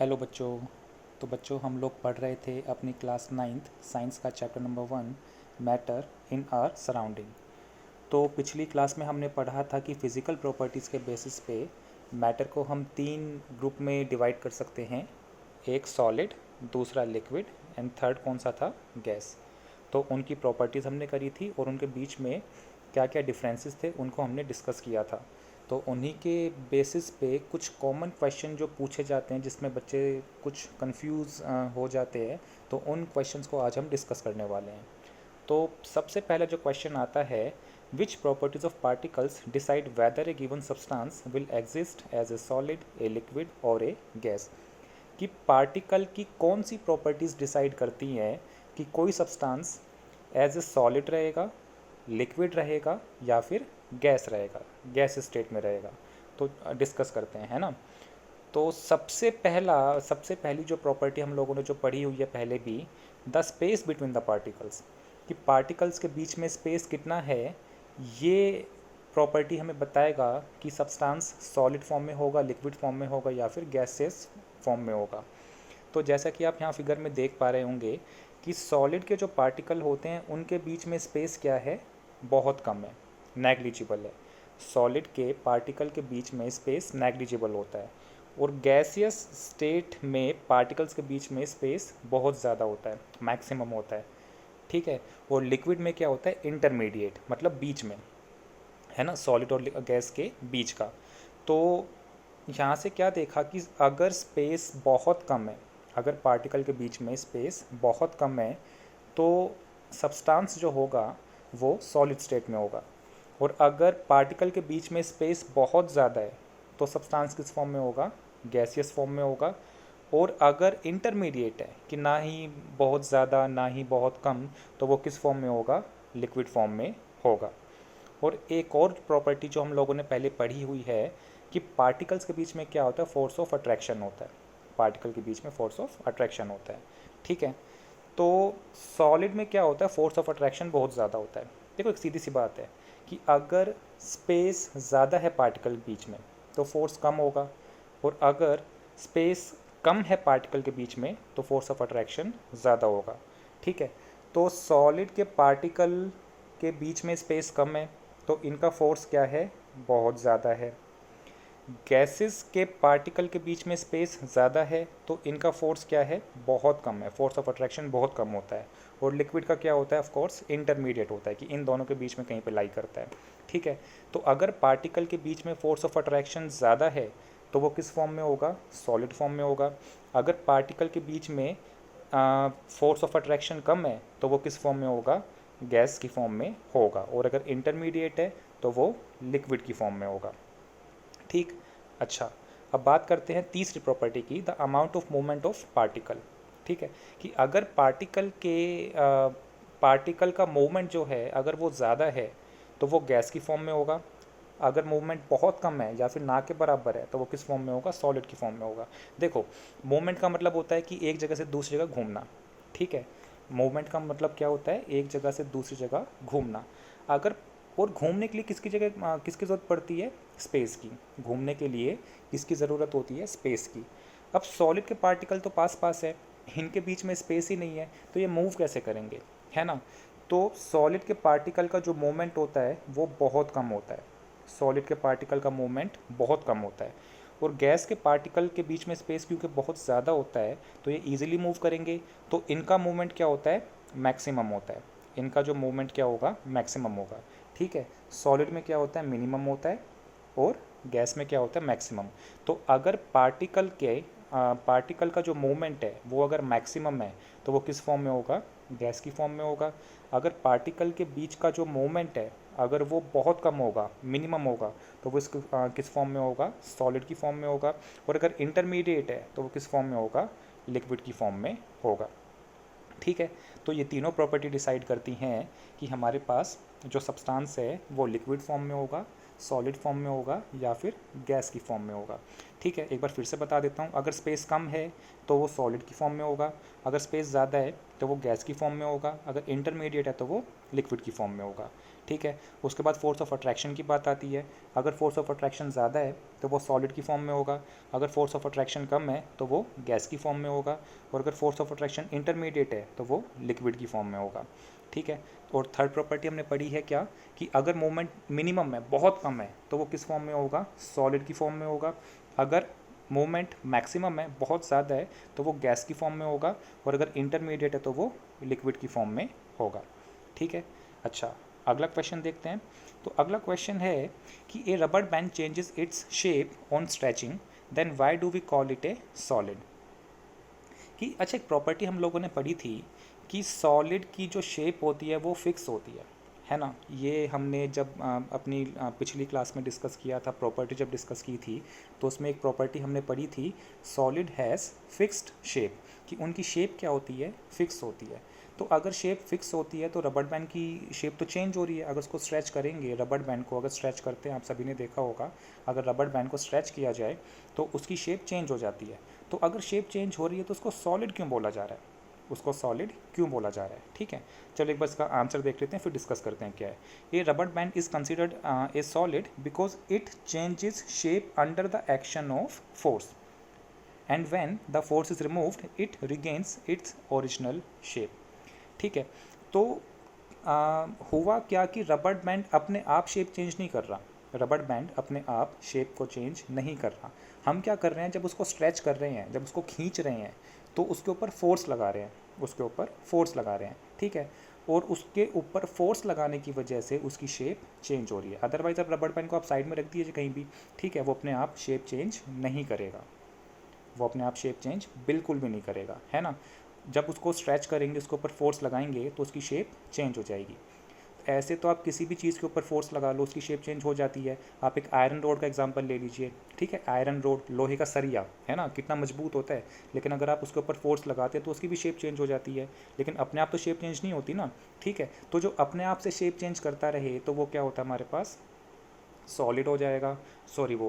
Hello बच्चों। तो बच्चों हम लोग पढ़ रहे थे अपनी क्लास 9th साइंस का chapter number 1 matter in our surrounding. तो पिछली क्लास में हमने पढ़ा था कि फिज़िकल प्रॉपर्टीज़ के बेसिस पे मैटर को हम 3 ग्रुप में डिवाइड कर सकते हैं। एक सॉलिड, दूसरा लिक्विड एंड थर्ड कौन सा था, गैस। तो उनकी प्रॉपर्टीज़ हमने करी थी और उनके बीच में क्या क्या डिफरेंसेस थे उनको हमने डिस्कस किया था। तो उन्हीं के बेसिस पे कुछ कॉमन क्वेश्चन जो पूछे जाते हैं जिसमें बच्चे कुछ कंफ्यूज हो जाते हैं, तो उन क्वेश्चंस को आज हम डिस्कस करने वाले हैं। तो सबसे पहला जो क्वेश्चन आता है, which properties of particles decide whether a given substance will exist as a solid, a liquid और ए गैस। कि पार्टिकल की कौन सी प्रॉपर्टीज़ डिसाइड करती हैं कि कोई सब्सटेंस एज ए सॉलिड रहेगा, लिक्विड रहेगा या फिर गैस रहेगा, गैस स्टेट में रहेगा। तो डिस्कस करते हैं, है ना। तो सबसे पहली जो प्रॉपर्टी हम लोगों ने जो पढ़ी हुई है पहले भी, the space between the particles, कि पार्टिकल्स के बीच में स्पेस कितना है, ये प्रॉपर्टी हमें बताएगा कि सब्सटेंस सॉलिड फॉर्म में होगा, लिक्विड फॉर्म में होगा या फिर गैसेस फॉर्म में होगा। तो जैसा कि आप यहाँ फिगर में देख पा रहे होंगे कि सॉलिड के जो पार्टिकल होते हैं उनके बीच में स्पेस क्या है, बहुत कम है, नेग्लिजिबल है। सॉलिड के पार्टिकल के बीच में स्पेस नेग्लिजिबल होता है। और गैसियस स्टेट में पार्टिकल्स के बीच में स्पेस बहुत ज़्यादा होता है, मैक्सिमम होता है, ठीक है। और लिक्विड में क्या होता है, इंटरमीडिएट, मतलब बीच में, है ना, सॉलिड और गैस के बीच का। तो यहाँ से क्या देखा कि अगर स्पेस बहुत कम है, अगर पार्टिकल के बीच में स्पेस बहुत कम है, तो सब्सटेंस जो होगा वो सॉलिड स्टेट में होगा। और अगर पार्टिकल के बीच में स्पेस बहुत ज़्यादा है तो सब्सटेंस किस फॉर्म में होगा, गैसियस फॉर्म में होगा। और अगर इंटरमीडिएट है कि ना ही बहुत ज़्यादा ना ही बहुत कम, तो वो किस फॉर्म में होगा, लिक्विड फॉर्म में होगा। और एक और प्रॉपर्टी जो हम लोगों ने पहले पढ़ी हुई है कि पार्टिकल्स के बीच में क्या होता है, फोर्स ऑफ अट्रैक्शन होता है। पार्टिकल के बीच में फोर्स ऑफ अट्रैक्शन होता है, ठीक है। तो सॉलिड में क्या होता है, फोर्स ऑफ अट्रैक्शन बहुत ज़्यादा होता है। देखो एक सीधी सी बात है कि अगर स्पेस ज़्यादा है पार्टिकल के बीच में तो फोर्स कम होगा, और अगर स्पेस कम है पार्टिकल के बीच में तो फोर्स ऑफ अट्रैक्शन ज़्यादा होगा, ठीक है। तो सॉलिड के पार्टिकल के बीच में स्पेस कम है तो इनका फोर्स क्या है, बहुत ज़्यादा है। गैसेस के पार्टिकल के बीच में स्पेस ज़्यादा है तो इनका फोर्स क्या है, बहुत कम है, फोर्स ऑफ अट्रैक्शन बहुत कम होता है। और लिक्विड का क्या होता है, ऑफ कोर्स इंटरमीडिएट होता है, कि इन दोनों के बीच में कहीं पे लाई करता है, ठीक है। तो अगर पार्टिकल के बीच में फोर्स ऑफ अट्रैक्शन ज़्यादा है तो वो किस फॉर्म में होगा, सॉलिड फॉर्म में होगा। अगर पार्टिकल के बीच में फोर्स ऑफ अट्रैक्शन कम है तो वो किस फॉर्म में होगा, गैस की फॉर्म में होगा। और अगर इंटरमीडिएट है तो वो लिक्विड की फॉर्म में होगा, ठीक। अच्छा, अब बात करते हैं तीसरी प्रॉपर्टी की, the amount of movement of particle, ठीक है। कि अगर पार्टिकल का मूवमेंट जो है अगर वो ज़्यादा है तो वो गैस की फॉर्म में होगा। अगर मूवमेंट बहुत कम है या फिर ना के बराबर है तो वो किस फॉर्म में होगा, सॉलिड की फॉर्म में होगा। देखो, मूवमेंट का मतलब होता है कि एक जगह से दूसरी जगह घूमना, ठीक है। मूवमेंट का मतलब क्या होता है, एक जगह से दूसरी जगह घूमना। अगर, और घूमने के लिए किसकी ज़रूरत पड़ती है, स्पेस की। घूमने के लिए किसकी ज़रूरत होती है, स्पेस की। अब सॉलिड के पार्टिकल तो पास पास है, इनके बीच में स्पेस ही नहीं है, तो ये मूव कैसे करेंगे, है ना। तो सॉलिड के पार्टिकल का जो मूवमेंट होता है वो बहुत कम होता है। सॉलिड के पार्टिकल का मूवमेंट बहुत कम होता है। और गैस के पार्टिकल के बीच में स्पेस क्योंकि बहुत ज़्यादा होता है तो ये ईजिली मूव करेंगे, तो इनका मूवमेंट क्या होता है, मैक्सिमम होता है। इनका जो मूवमेंट क्या होगा, मैक्सिमम होगा, ठीक है। सॉलिड में क्या होता है, मिनिमम होता है, और गैस में क्या होता है, मैक्सिमम। तो अगर पार्टिकल का जो मूवमेंट है वो अगर मैक्सिमम है तो वो किस फॉर्म में होगा, गैस की फॉर्म में होगा। अगर पार्टिकल के बीच का जो मूवमेंट है अगर वो बहुत कम होगा, मिनिमम होगा, तो वो किस फॉर्म में होगा, सॉलिड की फॉर्म में होगा। और अगर इंटरमीडिएट है तो वो किस फॉर्म में होगा, लिक्विड की फॉर्म में होगा, ठीक है। तो ये तीनों प्रॉपर्टी डिसाइड करती हैं कि हमारे पास जो सब्सटेंस है वो लिक्विड फॉर्म में होगा, सॉलिड फॉर्म में होगा या फिर गैस की फॉर्म में होगा, ठीक है। एक बार फिर से बता देता हूँ, अगर स्पेस कम है तो वो सॉलिड की फॉर्म में होगा, अगर स्पेस ज़्यादा है तो वो गैस की फॉर्म में होगा, अगर इंटरमीडिएट है तो वो लिक्विड की फॉर्म में होगा, ठीक है। उसके बाद फोर्स ऑफ अट्रैक्शन की बात आती है। अगर फोर्स ऑफ अट्रैक्शन ज़्यादा है तो वो सॉलिड की फॉर्म में होगा, अगर फोर्स ऑफ अट्रैक्शन कम है तो वो गैस की फॉर्म में होगा, और अगर फोर्स ऑफ अट्रैक्शन इंटरमीडिएट है तो वो लिक्विड की फॉर्म में होगा। ठीक है। और थर्ड प्रॉपर्टी हमने पढ़ी है क्या, कि अगर मोमेंट मिनिमम है, बहुत कम है, तो वो किस फॉर्म में होगा, सॉलिड की फॉर्म में होगा। अगर मोमेंट मैक्सिमम है, बहुत ज़्यादा है, तो वो गैस की फॉर्म में होगा, और अगर इंटरमीडिएट है तो वो लिक्विड की फॉर्म में होगा। ठीक है। अच्छा, अगला क्वेश्चन देखते हैं। तो अगला क्वेश्चन है कि a rubber band changes its shape on stretching, then why do we call it a solid. कि अच्छा, एक प्रॉपर्टी हम लोगों ने पढ़ी थी कि सॉलिड की जो शेप होती है वो फिक्स होती है ना। ये हमने जब अपनी पिछली क्लास में डिस्कस किया था, प्रॉपर्टी जब डिस्कस की थी, तो उसमें एक प्रॉपर्टी हमने पढ़ी थी, सॉलिड हैज़ फिक्स्ड शेप, कि उनकी शेप क्या होती है, फिक्स होती है। तो अगर शेप फिक्स होती है तो रबर बैंड की शेप तो चेंज हो रही है। अगर उसको स्ट्रेच करेंगे, रबर बैंड को अगर स्ट्रेच करते हैं, आप सभी ने देखा होगा, अगर रबर बैंड को स्ट्रेच किया जाए तो उसकी शेप चेंज हो जाती है। तो अगर शेप चेंज हो रही है तो उसको सॉलिड क्यों बोला जा रहा है, उसको सॉलिड क्यों बोला जा रहा है। ठीक है, चलो एक बार इसका आंसर देख लेते हैं, फिर डिस्कस करते हैं क्या है। ये rubber band is considered a solid because it changes shape under the action of force, and when the force is removed it regains its original shape. ठीक है। तो हुआ क्या कि रबर बैंड अपने आप शेप चेंज नहीं कर रहा, रबर बैंड अपने आप शेप को चेंज नहीं कर रहा। हम क्या कर रहे हैं, जब उसको स्ट्रेच कर रहे हैं, जब उसको खींच रहे हैं, तो उसके ऊपर फोर्स लगा रहे हैं, उसके ऊपर फोर्स लगा रहे हैं। ठीक है। और उसके ऊपर फोर्स लगाने की वजह से उसकी शेप चेंज हो रही है। अदरवाइज अब रबर बैंड को आप साइड में रख दीजिए कहीं भी, ठीक है, वो अपने आप शेप चेंज नहीं करेगा, वो अपने आप शेप चेंज बिल्कुल भी नहीं करेगा, है ना। जब उसको स्ट्रेच करेंगे, उसके ऊपर फोर्स लगाएंगे, तो उसकी शेप चेंज हो जाएगी। ऐसे तो आप किसी भी चीज़ के ऊपर फोर्स लगा लो, उसकी शेप चेंज हो जाती है। आप एक आयरन रोड का एग्जांपल ले लीजिए। ठीक है, आयरन रोड, लोहे का सरिया, है ना, कितना मजबूत होता है, लेकिन अगर आप उसके ऊपर फोर्स लगाते हैं तो उसकी भी शेप चेंज हो जाती है। लेकिन अपने आप तो शेप चेंज नहीं होती ना। ठीक है, तो जो अपने आप से शेप चेंज करता रहे तो वो क्या होता है हमारे पास, सॉलिड हो जाएगा, सॉरी वो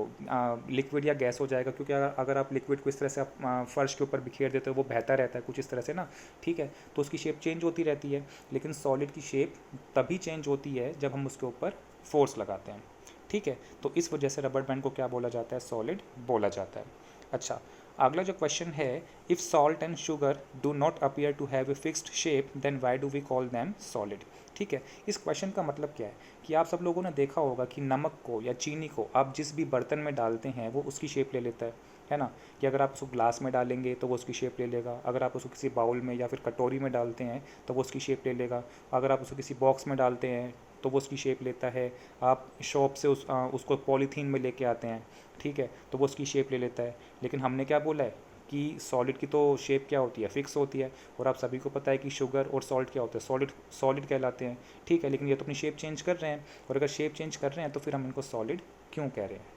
लिक्विड या गैस हो जाएगा। क्योंकि अगर आप लिक्विड को इस तरह से आप फर्श के ऊपर बिखेर देते हो, वो बहता रहता है कुछ इस तरह से ना। ठीक है, तो उसकी शेप चेंज होती रहती है। लेकिन सॉलिड की शेप तभी चेंज होती है जब हम उसके ऊपर फोर्स लगाते हैं। ठीक है, तो इस वजह से रबर बैंड को क्या बोला जाता है, सॉलिड बोला जाता है। अच्छा, अगला जो क्वेश्चन है, if salt and sugar do not appear to have a fixed shape then why do we call them solid. ठीक है, इस क्वेश्चन का मतलब क्या है कि आप सब लोगों ने देखा होगा कि नमक को या चीनी को आप जिस भी बर्तन में डालते हैं वो उसकी शेप ले लेता है ना। कि अगर आप उसको ग्लास में डालेंगे तो वो उसकी शेप ले लेगा, अगर आप उसको किसी बाउल में या फिर कटोरी में डालते हैं तो वो उसकी शेप ले लेगा, अगर आप उसको किसी बॉक्स में डालते हैं तो वो उसकी शेप लेता है, आप शॉप से उसको पॉलीथीन में लेके आते हैं, ठीक है, तो वो उसकी शेप ले लेता है। लेकिन हमने क्या बोला है कि सॉलिड की तो शेप क्या होती है, फिक्स होती है। और आप सभी को पता है कि शुगर और सॉल्ट क्या होता है, सॉलिड सॉलिड कहलाते हैं। ठीक है, लेकिन ये तो अपनी शेप चेंज कर रहे हैं, और अगर शेप चेंज कर रहे हैं तो फिर हम इनको सॉलिड क्यों कह रहे हैं।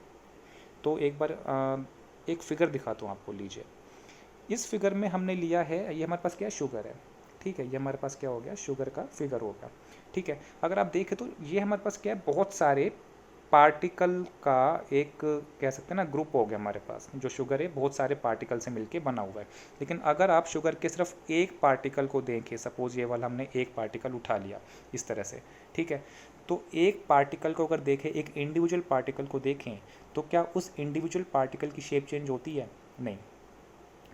तो एक बार एक फिगर दिखाता हूँ आपको, लीजिए। इस फिगर में हमने लिया है, ये हमारे पास क्या है, शुगर है। ठीक है, ये हमारे पास क्या हो गया, शुगर का फिगर हो गया। ठीक है, अगर आप देखें तो ये हमारे पास क्या है, बहुत सारे पार्टिकल का एक कह सकते हैं ना ग्रुप हो गया हमारे पास। जो शुगर है बहुत सारे पार्टिकल से मिलके बना हुआ है। लेकिन अगर आप शुगर के सिर्फ एक पार्टिकल को देखें, सपोज ये वाला हमने एक पार्टिकल उठा लिया इस तरह से, ठीक है, तो एक पार्टिकल को अगर देखें, एक इंडिविजुअल पार्टिकल को देखें, तो क्या उस इंडिविजुअल पार्टिकल की शेप चेंज होती है, नहीं।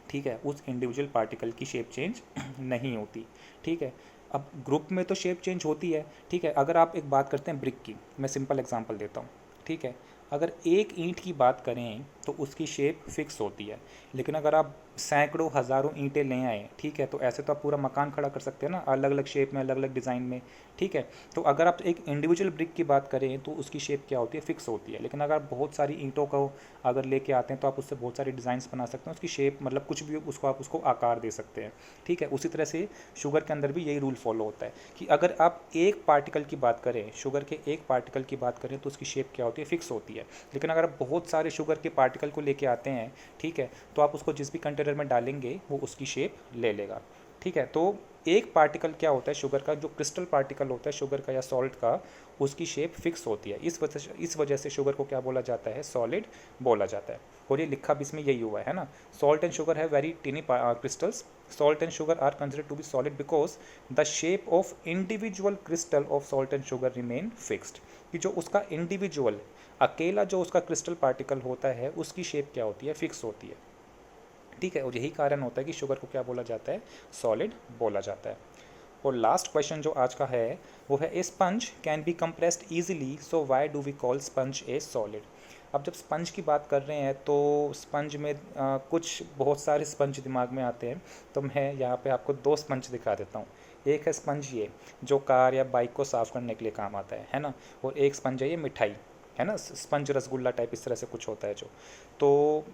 ठीक है, उस इंडिविजुअल पार्टिकल की शेप चेंज नहीं होती। ठीक है, अब ग्रुप में तो शेप चेंज होती है। ठीक है, अगर आप एक बात करते हैं ब्रिक की, मैं सिंपल एग्जांपल देता हूँ। ठीक है, अगर एक ईंट की बात करें तो उसकी शेप फिक्स होती है। लेकिन अगर आप सैकड़ों हज़ारों ईंटें ले आए, ठीक है, तो ऐसे तो आप पूरा मकान खड़ा कर सकते हैं ना, अलग अलग शेप में, अलग अलग डिज़ाइन में। ठीक है, तो अगर आप एक इंडिविजुअल ब्रिक की बात करें तो उसकी शेप क्या होती है, फिक्स होती है। लेकिन अगर आप बहुत सारी ईंटों को अगर लेके आते हैं तो आप उससे बहुत सारी डिज़ाइंस बना सकते हैं, उसकी शेप मतलब कुछ भी उसको आप उसको आकार दे सकते हैं। ठीक है, उसी तरह से शुगर के अंदर भी यही रूल फॉलो होता है कि अगर आप एक पार्टिकल की बात करें, शुगर के एक पार्टिकल की बात करें, तो उसकी शेप क्या होती है, फिक्स होती है। लेकिन अगर आप बहुत सारे शुगर के पार्टिकल को लेके आते हैं, ठीक है, तो आप उसको जिस भी कंटेनर में डालेंगे वो उसकी शेप ले लेगा। ठीक है, तो एक पार्टिकल क्या होता है शुगर का, जो क्रिस्टल पार्टिकल होता है शुगर का या सॉल्ट का, उसकी शेप फिक्स होती है। इस वजह से शुगर को क्या बोला जाता है, सॉलिड बोला जाता है। और ये लिखा भी इसमें यही हुआ है ना, salt and sugar have very tiny crystals, salt and sugar are considered to be solid because the shape of individual crystal of salt and sugar remain fixed, कि जो उसका इंडिविजुअल अकेला जो उसका क्रिस्टल पार्टिकल होता है उसकी शेप क्या होती है, फिक्स होती है, ठीक है। और यही कारण होता है कि शुगर को क्या बोला जाता है, सॉलिड बोला जाता है। और लास्ट क्वेश्चन जो आज का है वो है a sponge can be compressed easily so why do we call sponge a solid. अब जब स्पंज की बात कर रहे हैं तो स्पंज में कुछ बहुत सारे स्पंज दिमाग में आते हैं, तो मैं यहाँ पे आपको दो स्पंज दिखा देता हूँ। एक है स्पंज ये जो कार या बाइक को साफ़ करने के लिए काम आता है ना, और एक स्पंज है ये मिठाई, है ना, स्पंज रसगुल्ला टाइप इस तरह से कुछ होता है जो। तो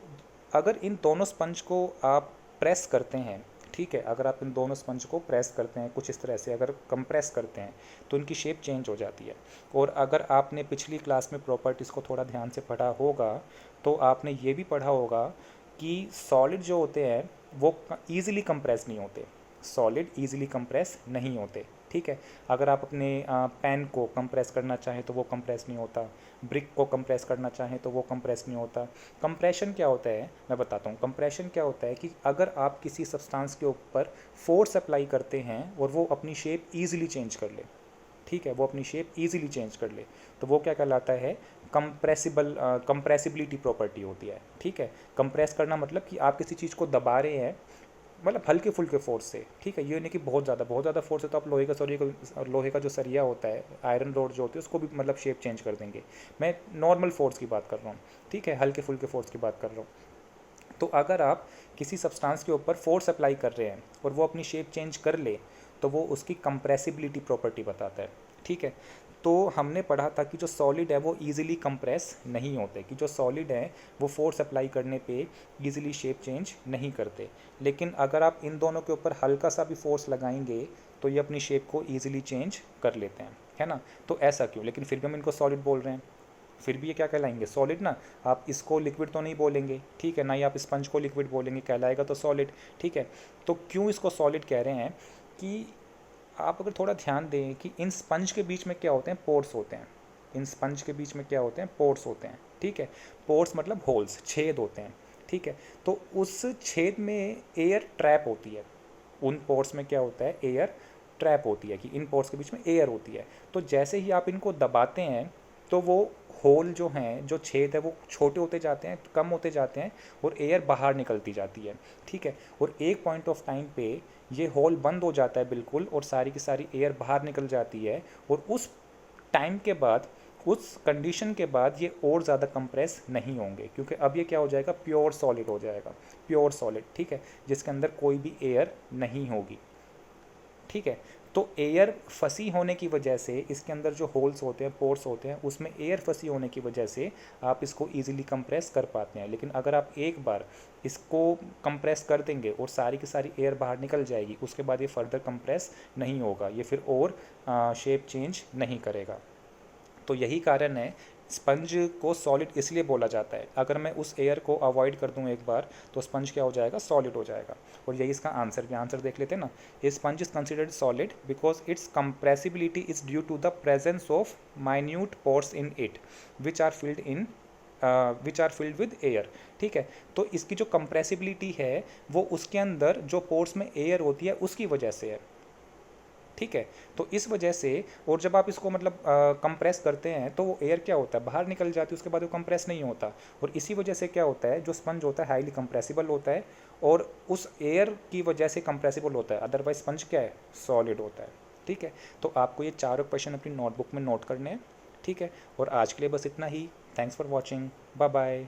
अगर इन दोनों स्पंज को आप प्रेस करते हैं, ठीक है, अगर आप इन दोनों स्पंज को प्रेस करते हैं कुछ इस तरह से, अगर कंप्रेस करते हैं तो इनकी शेप चेंज हो जाती है। और अगर आपने पिछली क्लास में प्रॉपर्टीज़ को थोड़ा ध्यान से पढ़ा होगा तो आपने ये भी पढ़ा होगा कि सॉलिड जो होते हैं वो ईजिली कंप्रेस नहीं होते, सॉलिड ईजिली कंप्रेस नहीं होते, ठीक है। अगर आप अपने पेन को कंप्रेस करना चाहें तो वो कंप्रेस नहीं होता, ब्रिक को कंप्रेस करना चाहें तो वो कंप्रेस नहीं होता। कंप्रेशन क्या होता है मैं बताता हूँ। कंप्रेशन क्या होता है कि अगर आप किसी सब्सटेंस के ऊपर फोर्स अप्लाई करते हैं और वो अपनी शेप ईजिली चेंज कर ले, ठीक है, वो अपनी शेप ईजिली चेंज कर ले, तो वो क्या कहलाता है, कंप्रेसिबिलिटी प्रॉपर्टी होती है, ठीक है। कंप्रेस करना मतलब कि आप किसी चीज़ को दबा रहे हैं, मतलब हल्के फुल्के फोर्स से, ठीक है, ये नहीं कि बहुत ज़्यादा फोर्स है तो आप लोहे का जो सरिया होता है, आयरन रोड जो होती है उसको भी मतलब शेप चेंज कर देंगे। मैं नॉर्मल फोर्स की बात कर रहा हूँ, ठीक है, हल्के फुल्के फोर्स की बात कर रहा हूँ। तो अगर आप किसी सब्सटेंस के ऊपर फोर्स अप्लाई कर रहे हैं और वो अपनी शेप चेंज कर ले तो वो उसकी कंप्रेसिबिलिटी प्रॉपर्टी बताता है, ठीक है। तो हमने पढ़ा था कि जो सॉलिड है वो ईजिली कंप्रेस नहीं होते, कि जो सॉलिड है वो फोर्स अप्लाई करने पे ईजिली शेप चेंज नहीं करते, लेकिन अगर आप इन दोनों के ऊपर हल्का सा भी फोर्स लगाएंगे तो ये अपनी शेप को ईजिली चेंज कर लेते हैं, है ना। तो ऐसा क्यों, लेकिन फिर भी हम इनको सॉलिड बोल रहे हैं, फिर भी ये क्या कहलाएंगे, सॉलिड ना। आप इसको लिक्विड तो नहीं बोलेंगे, ठीक है, ना ही आप स्पंज को लिक्विड बोलेंगे, कहलाएगा तो सॉलिड, ठीक है। तो क्यों इसको सॉलिड कह रहे हैं कि आप अगर थोड़ा ध्यान दें कि इन स्पंज के बीच में क्या होते हैं, पोर्स होते हैं, इन स्पंज के बीच में क्या होते हैं, पोर्स होते हैं, ठीक है। पोर्स मतलब होल्स, छेद होते हैं, ठीक है। तो उस छेद में एयर ट्रैप होती है, उन पोर्स में क्या होता है, एयर ट्रैप होती है, कि इन पोर्स के बीच में एयर होती है। तो जैसे ही आप इनको दबाते हैं तो वो होल जो हैं, जो छेद है वो छोटे होते जाते हैं, कम होते जाते हैं और एयर बाहर निकलती जाती है, ठीक है। और एक पॉइंट ऑफ टाइम पे ये होल बंद हो जाता है बिल्कुल और सारी की सारी एयर बाहर निकल जाती है, और उस टाइम के बाद, उस कंडीशन के बाद ये और ज़्यादा कंप्रेस नहीं होंगे, क्योंकि अब ये क्या हो जाएगा, प्योर सॉलिड हो जाएगा, प्योर सॉलिड, ठीक है, जिसके अंदर कोई भी एयर नहीं होगी, ठीक है। तो एयर फंसी होने की वजह से इसके अंदर जो होल्स होते हैं, पोर्स होते हैं, उसमें एयर फंसी होने की वजह से आप इसको इजीली कंप्रेस कर पाते हैं। लेकिन अगर आप एक बार इसको कंप्रेस कर देंगे और सारी की सारी एयर बाहर निकल जाएगी, उसके बाद ये फर्दर कंप्रेस नहीं होगा, ये फिर और शेप चेंज नहीं करेगा। तो यही कारण है स्पंज को सॉलिड इसलिए बोला जाता है। अगर मैं उस एयर को अवॉइड कर दूं एक बार तो स्पंज क्या हो जाएगा, सॉलिड हो जाएगा। और यही इसका आंसर भी, आंसर देख लेते हैं ना। A sponge is considered solid because its compressibility is due to the presence of minute pores in it which are filled with air, ठीक है। तो इसकी जो कंप्रेसिबिलिटी है वो उसके अंदर जो पोर्स में एयर होती है उसकी वजह से है, ठीक है। तो इस वजह से, और जब आप इसको मतलब कंप्रेस करते हैं तो वो एयर क्या होता है, बाहर निकल जाती है, उसके बाद वो कंप्रेस नहीं होता। और इसी वजह से क्या होता है, जो स्पंज होता है हाईली कंप्रेसिबल होता है और उस एयर की वजह से कंप्रेसिबल होता है, अदरवाइज स्पंज क्या है, सॉलिड होता है, ठीक है। तो आपको ये चारों क्वेश्चन अपनी नोटबुक में नोट करने हैं, ठीक है। और आज के लिए बस इतना ही। Thanks for watching, bye bye.